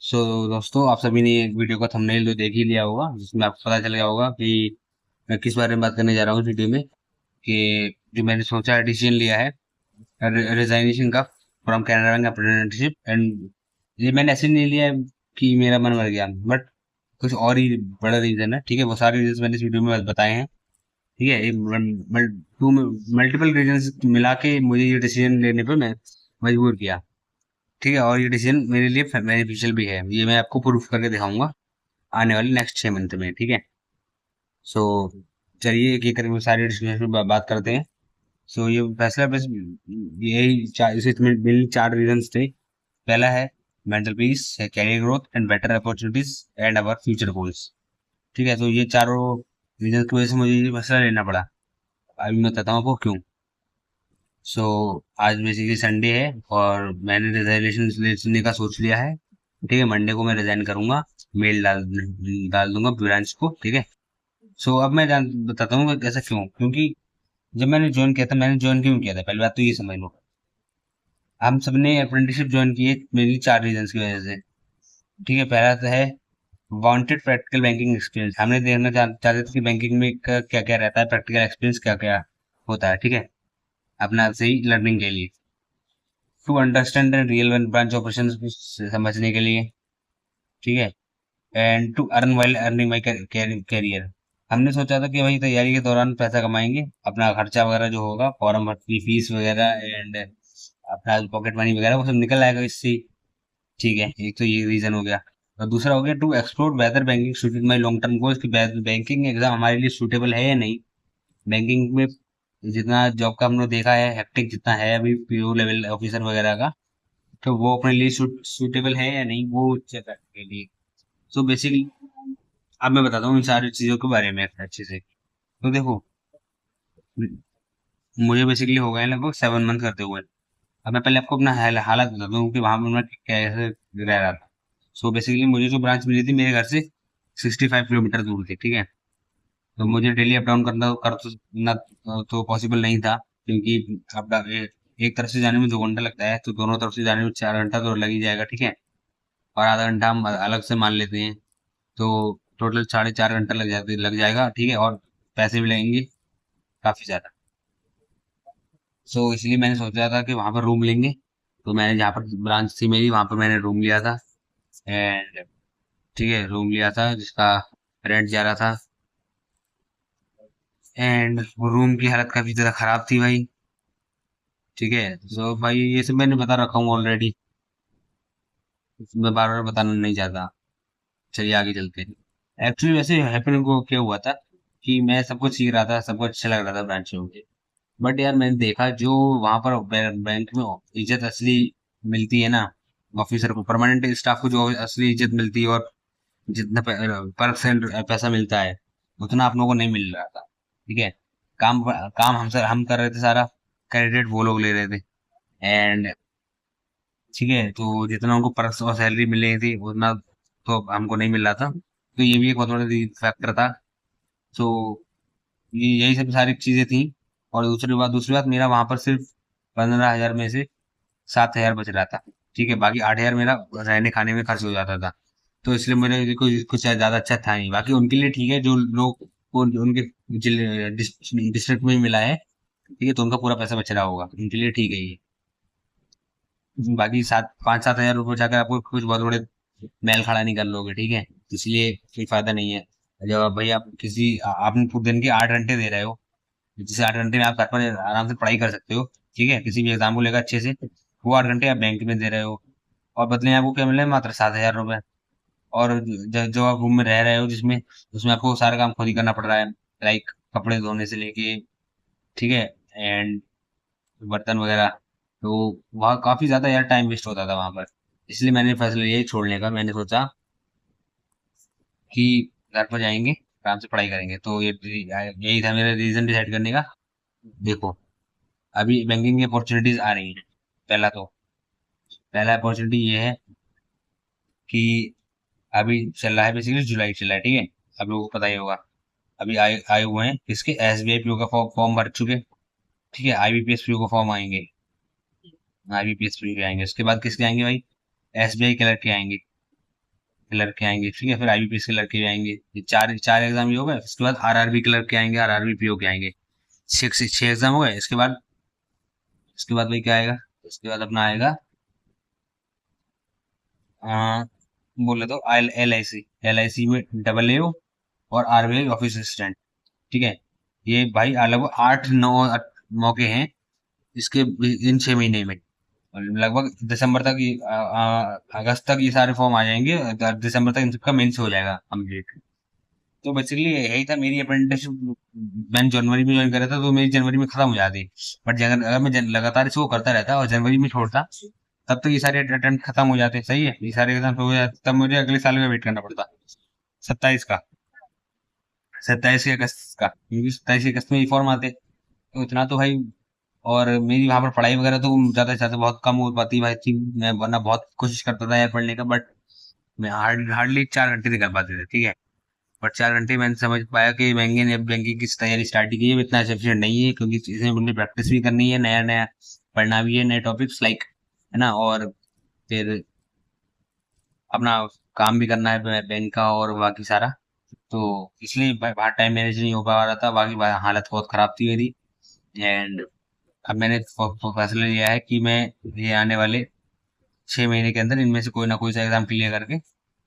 सो दोस्तों, आप सभी ने एक वीडियो का थंबनेल तो देख ही लिया होगा, जिसमें आपको पता चल गया होगा कि मैं किस बारे में बात करने जा रहा हूँ इस वीडियो में। कि जो मैंने सोचा डिसीजन लिया है रिजाइनेशन का from Canara bank apprenticeship. And ये मैंने ऐसे नहीं लिया है कि मेरा मन मर गया, बट कुछ और ही बड़ा रीजन है। ठीक है, वो सारे रीजन मैंने इस वीडियो में बताए हैं। ठीक है, टू मल्टीपल रीजन मिला के मुझे ये डिसीजन लेने पे मैं मजबूर किया। ठीक है, और ये डिसीजन मेरे लिए बेनिफिशियल भी है। ये मैं आपको प्रूफ करके दिखाऊंगा आने वाले नेक्स्ट 6 मंथ में। ठीक है। सो चलिए एक एक करके सारी डिस्कशन पे बात करते हैं। सो ये फैसला बस यही इसमें मेनली 4 रीजंस थे। पहला है mental peace, career growth and better opportunities and our future goals. ठीक है, तो ये चारों रीजन की वजह से मुझे ये फैसला लेना पड़ा। अभी मैं बताता हूँ आपको क्यों। सो आज बेसिकली संडे है और मैंने रिजाइनेशन लेने का सोच लिया है। ठीक है, मंडे को मैं रिजाइन करूंगा। मेल डाल डाल दूंगा ब्रांच को। ठीक है। सो अब मैं बताता हूँ कि ऐसा क्यों। क्योंकि जब मैंने ज्वाइन किया था, मैंने ज्वाइन क्यों किया था, पहली बात तो ये समझ लो। हम सबने अप्रेंटिसशिप ज्वाइन की है मेनली 4 रीजन की वजह से। ठीक है, पहला तो है वांटेड प्रैक्टिकल बैंकिंग एक्सपीरियंस। हमने देखना चाहते थे कि बैंकिंग में क्या क्या रहता है, प्रैक्टिकल एक्सपीरियंस क्या क्या होता है। ठीक है, अपना सही लर्निंग के लिए। To understand real branch operation समझने के लिए। ठीक है। And to earn while earning my career. हमने सोचा था कि भाई तैयारी के दौरान पैसा कमाएंगे, अपना खर्चा वगैरह जो होगा, फॉर्म भर की फीस वगैरह एंड अपना पॉकेट मनी वगैरह वो सब निकल आएगा इससे। ठीक है, एक तो ये रीजन हो गया। और दूसरा हो गया to explore whether banking suited my long term goals, कि बैंकिंग एग्जाम हमारे लिए सूटेबल है या नहीं। बैंकिंग में जितना जॉब का हमने देखा है, हेक्टिक जितना है अभी पीओ लेवल ऑफिसर वगैरह का, तो वो अपने लिए सूटेबल है या नहीं, वो चेक करने के लिए। सो बेसिकली अब मैं बताता हूँ इन सारी चीजों के बारे में अच्छे से। तो देखो, मुझे बेसिकली हो गए लगभग 7 मंथ करते हुए। अब मैं पहले आपको अपना हालत बताता हूँ कि वहां पर मैं कैसे रह रहा था। सो बेसिकली मुझे जो ब्रांच मिली थी मेरे घर से 65 किलोमीटर दूर थी। ठीक है, तो मुझे डेली अप डाउन करना तो पॉसिबल नहीं था, क्योंकि एक तरफ से जाने में 2 घंटा लगता है, तो दोनों तरफ से जाने में 4 घंटा तो लग ही जाएगा। ठीक है, और आधा घंटा हम अलग से मान लेते हैं, तो टोटल 4.5 घंटा लग जाएगा। ठीक है, और पैसे भी लगेंगे काफी ज्यादा। सो इसलिए मैंने सोचा था कि वहां पर रूम लेंगे। तो मैंने जहाँ पर ब्रांच थी मेरी, वहां पर मैंने रूम लिया था। एंड ठीक है, रूम लिया था जिसका रेंट जा रहा था। एंड रूम की हालत काफी ज्यादा खराब थी भाई। ठीक है, तो भाई ये सब मैंने बता रखा हूँ ऑलरेडी, मैं बार बार बताना नहीं चाहता। चलिए आगे चलते हैं। एक्चुअली वैसे हैपन को क्या हुआ था कि मैं सब कुछ सीख रहा था, सब कुछ अच्छा लग रहा था ब्रांच में मुझे। बट यार मैंने देखा जो वहां पर बैंक में इज्जत असली मिलती है ना, ऑफिसर को, परमानेंट स्टाफ को जो असली इज्जत मिलती है और जितना परसेंट पैसा मिलता है, उतना आप लोगों को नहीं मिल रहा था। ठीक है, काम काम हम कर रहे थे सारा, क्रेडिट वो लोग ले रहे थे। एंड ठीक है, तो जितना उनको परक्स और सैलरी मिल रही थी उतना तो हमको नहीं मिल रहा था। तो ये भी एक बहुत बड़ा फैक्टर था। तो ये यही सब सारी चीजें थी। और दूसरी बात मेरा वहां पर सिर्फ 15,000 में से 7,000 बच रहा था। ठीक है, बाकी 8,000 मेरा रहने खाने में खर्च हो जाता था। तो इसलिए मेरे लिए कुछ ज्यादा अच्छा था नहीं। बाकी उनके लिए ठीक है, जो लोग उनके डिस्ट्रिक्ट में ही मिला है। ठीक है, तो उनका पूरा पैसा बच रहा होगा, उनके लिए ठीक है ये। बाकी 5-7 हजार रुपये जाकर आपको कुछ बहुत बड़े महल खड़ा नहीं कर लोगे। ठीक है, इसलिए कोई फायदा नहीं है। जब भाई आप आपने पूरे दिन के 8 घंटे दे रहे हो, जैसे 8 घंटे में आप घर पर आराम से पढ़ाई कर सकते हो। ठीक है, किसी भी एग्जाम को लेकर अच्छे से, वो 8 घंटे आप बैंक में दे रहे हो, और बदले में आपको क्या मिल रहा है, मात्र 7,000 रुपए। और जो आप रूम में रह रहे हो जिसमें, उसमें आपको सारा काम खुद ही करना पड़ रहा है, लाइक कपड़े धोने से लेके। ठीक है, एंड बर्तन वगैरह। तो वहाँ काफी ज्यादा यार टाइम वेस्ट होता था वहां पर। इसलिए मैंने फैसला यही छोड़ने का, मैंने सोचा कि घर पर जाएंगे, आराम से पढ़ाई करेंगे। तो यही था मेरा रीजन डिसाइड करने का। देखो, अभी बैंकिंग की अपॉर्चुनिटीज आ रही हैं। पहला अपॉर्चुनिटी ये है कि अभी चल रहा है, बेसिकली जुलाई चल रहा है। ठीक है, आप लोगों को पता ही होगा। अभी आए आए हुए हैं किसके, एसबीआई पीओ का फॉर्म भर चुके। ठीक है, आईबीपीएस पीओ का फॉर्म आएंगे। आईबीपीएस पीओ के आएंगे, उसके बाद किसके आएंगे भाई, एसबीआई क्लर्क के आएंगे। के लड़के आएंगे, ठीक है, फिर आईबीपीएस के लड़के भी आएंगे। ये चार चार एग्जाम ही हो गए। उसके बाद आरआरबी के लड़के आएंगे, आरआरबी पीओ के आएंगे। छह एग्जाम हो गए। इसके बाद भाई क्या आएगा? इसके बाद अपना आएगा बोले तो एल आई सी में डबल ए और आरबीआई ऑफिस असिस्टेंट, ठीक है। ये भाई लगभग 8-9 मौके हैं इसके इन 6 महीने में। और लगभग दिसंबर तक अगस्त तक ये सारे फॉर्म आ जाएंगे। दिसंबर तक इन सबका मेंस हो जाएगा कंप्लीट। तो बेसिकली यही था मेरी अप्रेंटिसशिप। मैंने जनवरी में ज्वाइन करा था, तो मेरी जनवरी में खत्म हो जाती। बट अगर मैं लगातार इसको करता रहता और जनवरी में छोड़ता, तब तो ये सारे अटेम्प्ट खत्म हो जाते। सही है, ये सारे एग्जाम हो जाते, तब मुझे अगले साल में वेट करना पड़ता 27 का, 27 अगस्त का, क्योंकि 27 अगस्त में ये फॉर्म आते। तो इतना तो भाई। और मेरी वहां पर पढ़ाई वगैरह तो ज्यादा से ज्यादा बहुत कम हो पाती भाई थी। मैं वरना बहुत कोशिश करता था यार पढ़ने का, बट मैं हार्डली 4 घंटे से कर पाते थे, ठीक है। बट 4 घंटे मैंने समझ पाया कि बैंकिंग की तैयारी स्टार्ट की है, इतना सफिशिएंट नहीं है, क्योंकि इसमें मुझे प्रैक्टिस भी करनी है, नया नया पढ़ना भी है, नए टॉपिक्स लाइक, है ना। और फिर अपना काम भी करना है बैंक का और बाकी सारा। तो इसलिए बाहर टाइम मैनेज नहीं हो पा रहा था, बाकी हालत बहुत खराब थी मेरी। एंड अब मैंने फैसला लिया है कि मैं ये आने वाले 6 महीने के अंदर इनमें से कोई ना कोई सा एग्जाम क्लियर करके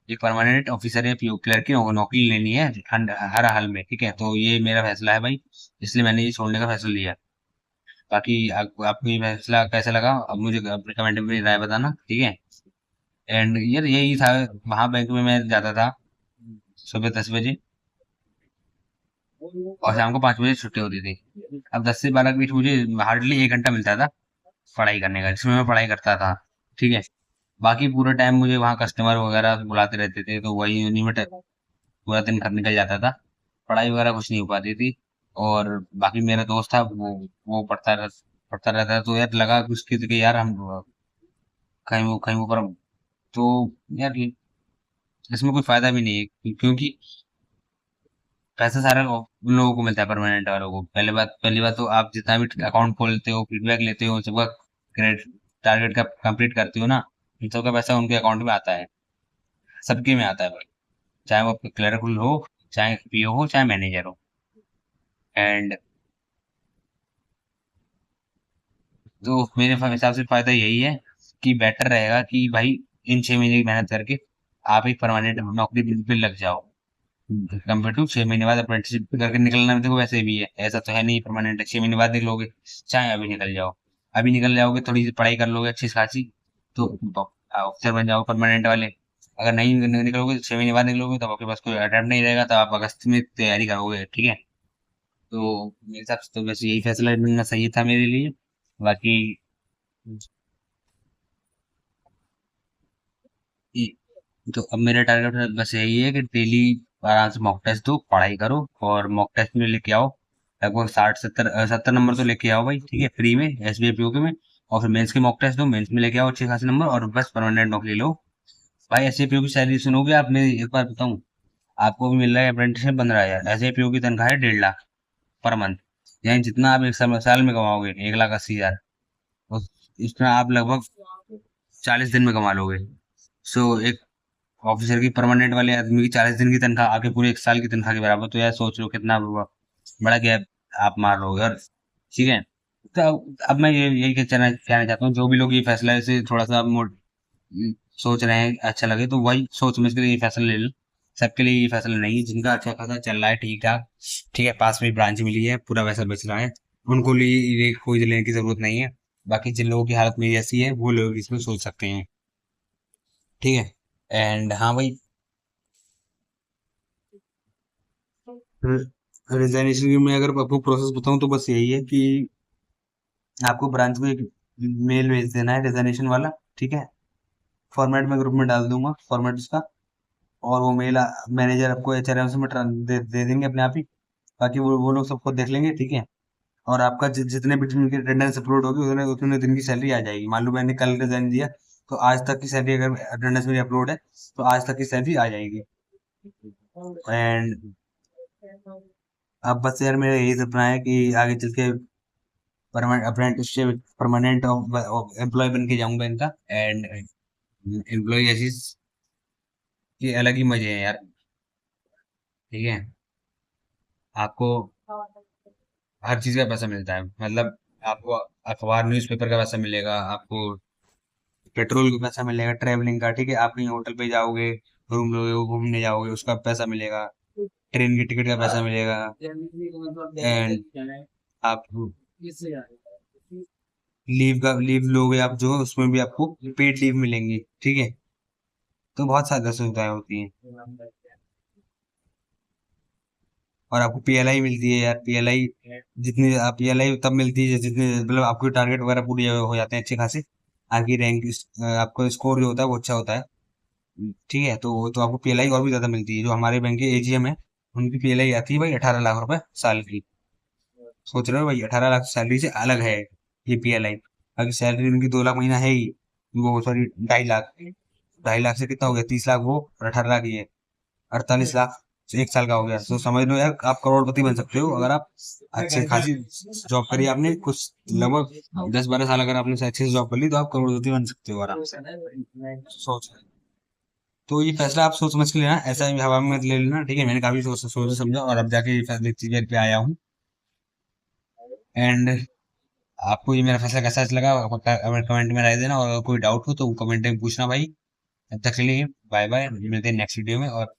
एक परमानेंट ऑफिसर या पीओ क्लर्क की नौकरी लेनी है हर हाल में, ठीक है। तो ये मेरा फैसला है भाई, इसलिए मैंने ये छोड़ने का फैसला लिया। बाकी आपको ये फैसला कैसा लगा, अब मुझे अपने कमेंट में राय बताना, ठीक है। एंड यार यही था। वहाँ बैंक में मैं जाता था सुबह 10 बजे, और शाम को 5 बजे छुट्टी होती थी। अब 10 से 12 के बीच मुझे हार्डली 1 घंटा मिलता था पढ़ाई करने का, जिसमें मैं पढ़ाई करता था, ठीक है। बाकी पूरा टाइम मुझे वहाँ कस्टमर वगैरह बुलाते रहते थे, तो वही उन्हीं में पूरा दिन खत्म निकल जाता था। पढ़ाई वगैरह कुछ नहीं हो पाती थी। और बाकी मेरा दोस्त था, वो पढ़ता रहता था, तो यार लगा कि उसके कि यार हम कहीं ऊपर। तो यार इसमें कोई फायदा भी नहीं है, क्योंकि पैसा सारा उन लोगों को मिलता है, परमानेंट वालों को। पहली बात तो आप जितना भी अकाउंट खोलते हो, फीडबैक लेते हो, सबका क्रेडिट टारगेट का कंप्लीट करते हो ना, इन सबका पैसा उनके अकाउंट में आता है। सबके में आता है भाई, चाहे वो क्लर्क हो, चाहे पीओ हो, चाहे मैनेजर हो। एंड तो मेरे हिसाब से फायदा यही है कि बेटर रहेगा कि भाई इन 6 महीने की मेहनत करके आप एक परमानेंट नौकरी पे लग जाओ, कंपेयर टू 6 महीने बाद अप्रेंटिसशिप करके निकलना भी। देखो वैसे भी है, ऐसा तो है नहीं परमानेंट 6 महीने बाद निकलोगे, चाहे अभी निकल जाओ। अभी निकल जाओगे, थोड़ी सी पढ़ाई कर लोगे अच्छी खासी, तो ऑफिसर बन जाओ परमानेंट वाले। अगर नहीं निकलोगे, 6 महीने बाद निकलोगे, तब आपके पास कोई अटेम्प्ट नहीं रहेगा, तब आप अगस्त में तैयारी करोगे, ठीक है। तो मेरे हिसाब से तो वैसे यही फैसला लेना सही था मेरे लिए। बाकी तो अब मेरा टारगेट बस यही है कि डेली आराम से मॉक टेस्ट दो, पढ़ाई करो, और मॉक टेस्ट में लेके आओ लगभग 60 70 70 नंबर तो लेके आओ भाई, ठीक है, फ्री में एसबीआई पीओके में। और फिर मेंस के मॉक टेस्ट दो, मेंस में लेके आओ अच्छे खासे नंबर, और बस परमानेंट नौकरी लो। भाई एसबीआई पीओ की सैलरी सुनोगे आपने, एक बार बताऊं, आपको भी मिल रहा है अप्रेंटिस में 15,000। एसबीआई पीओ की तनख्वाह है 1.5 लाख पर मंथ। यानी जितना आप एक साल में कमाओगे 1,80,000, उस इतना आप लगभग 40 दिन में कमा लोगे। सो एक ऑफिसर की परमानेंट वाले आदमी की 40 दिन की तनख्वाह आपके पूरे एक साल की तनख्वाह के बराबर। तो यार सोच लो कितना बड़ा गैप आप मार रहे हो यार, ठीक है। तो अब मैं यही कहना चाहता हूँ, जो भी लोग ये फैसला ऐसे थोड़ा सा सोच रहे हैं अच्छा लगे, तो वही सोच समझ कर ये फैसला ले लो। सबके लिए ये फैसला नहीं है, जिनका अच्छा खासा चल रहा है ठीक ठाक, ठीक है, पास में ब्रांच मिली है, पूरा वैसा बच रहा है, उनको लिए ये खोज लेने की जरूरत नहीं है। बाकी जिन लोगों की हालत मेरी ऐसी है, वो लोग इसमें सोच सकते हैं, ठीक है। एंड हाँ भाई, रिजाइनेशन की मैं अगर आपको प्रोसेस बताऊं, तो बस यही है कि आपको ब्रांच में एक मेल भेज देना है रिजाइनेशन वाला, ठीक है। फॉर्मेट में ग्रुप में डाल दूंगा फॉर्मेट उसका, और वो मेल मैनेजर आपको एचआरएम से दे देंगे अपने आप ही। बाकी वो लोग सब खुद देख लेंगे, ठीक है। और आपका जितने भी दिन की अटेंडेंस अपलोड होगी, उतने उतने दिन की सैलरी आ जाएगी। मान लो मैंने कल रिजाइन दिया, तो आज तक की सैलरी, अगर अटेंडेंस मेरी अपलोड है, तो आज तक की सैलरी आ जाएगी। एंड अब बस यार मेरा यही सपना है कि आगे चल के परमानेंट अप्रेंटिसशिप, परमानेंट एम्प्लॉय बन के जाऊंगा इनका। एंड एम्प्लॉय ऐसी ये अलग ही मजे हैं यार। ठीक है, आपको हर चीज का पैसा मिलता है, मतलब आपको अखबार न्यूज़पेपर का पैसा मिलेगा, आपको पेट्रोल का पैसा मिलेगा, ट्रेवलिंग का, ठीक है, आप कहीं होटल पे जाओगे, रूम लोगे, घूमने जाओगे, उसका पैसा मिलेगा, ट्रेन की टिकट का पैसा मिलेगा, एंड आप लीव लोगे आप जो, उसमें भी आपको पेड लीव मिलेंगी, ठीक है। तो बहुत सारी सुविधाएं होती हैं। और आपको पीएलआई मिलती है यार, पीएलआई जितनी आप पीएलआई तब मिलती है जितने मतलब आपके टारगेट वगैरह पूरे हो जाते हैं अच्छे खासे, आपकी रैंक, आपका स्कोर जो होता है वो अच्छा होता है, ठीक है, तो आपको पीएलआई और भी ज्यादा मिलती है। जो हमारे बैंक के एजीएम है, उनकी पीएलआई आती है भाई 18 लाख रुपए साल की। सोच रहे हो भाई, 18 लाख सैलरी से अलग है ये पीएलआई। अगर सैलरी उनकी 2 लाख महीना है ही, वो सॉरी 2.5 लाख, 2.5 लाख से कितना हो गया, 30 लाख वो और 18 लाख ये, 48 लाख एक साल का हो गया। तो समझ लो यार, आप करोड़पति बन सकते हो अगर आप अच्छे खासी जॉब करी आपने कुछ, लगभग 10-12 साल अगर आपने अच्छे से जॉब कर ली तो आप करोड़पति बन सकते हो आराम से। सोच, तो ये फैसला आप सोच समझ के लेना, ऐसा ही हवा में मत ले लेना, ठीक है। मैंने काफी सोच सोच समझा और अब जाके ये फैसले चीजें पे आया हूँ। एंड आपको ये मेरा फैसला कैसा लगा कमेंट में राय देना, और अगर कोई डाउट हो तो कमेंट में पूछना भाई। तब तक के लिए बाय बाय, मिलते हैं नेक्स्ट वीडियो में, और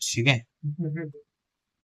ठीक है।